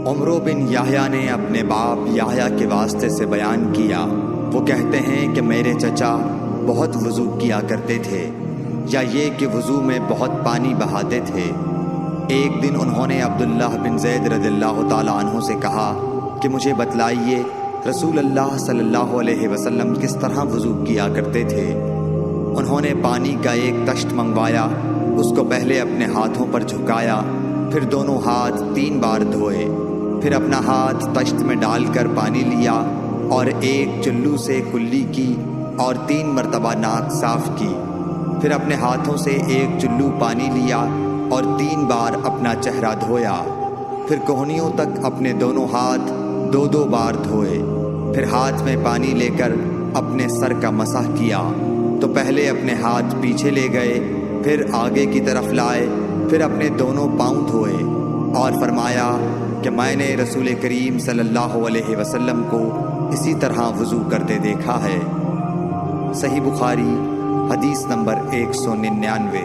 عمرو بن یحییٰ نے اپنے باپ یحییٰ کے واسطے سے بیان کیا، وہ کہتے ہیں کہ میرے چچا بہت وضو کیا کرتے تھے، یا یہ کہ وضو میں بہت پانی بہاتے تھے۔ ایک دن انہوں نے عبداللہ بن زید رضی اللہ تعالیٰ عنہ سے کہا کہ مجھے بتلائیے رسول اللہ صلی اللہ علیہ وسلم کس طرح وضو کیا کرتے تھے۔ انہوں نے پانی کا ایک تشت منگوایا، اس کو پہلے اپنے ہاتھوں پر جھکایا، پھر دونوں ہاتھ 3 بار دھوئے، پھر اپنا ہاتھ تشت میں ڈال کر پانی لیا اور ایک چلو سے کلی کی اور 3 مرتبہ ناک صاف کی، پھر اپنے ہاتھوں سے ایک چلو پانی لیا اور 3 بار اپنا چہرہ دھویا، پھر کوہنیوں تک اپنے دونوں ہاتھ 2 بار دھوئے، پھر ہاتھ میں پانی لے کر اپنے سر کا مسح کیا، تو پہلے اپنے ہاتھ پیچھے لے گئے، پھر آگے کی طرف لائے، پھر اپنے دونوں پاؤں دھوئے اور فرمایا کہ میں نے رسول کریم صلی اللہ علیہ وسلم کو اسی طرح وضو کرتے دیکھا ہے۔ صحیح بخاری حدیث نمبر 199۔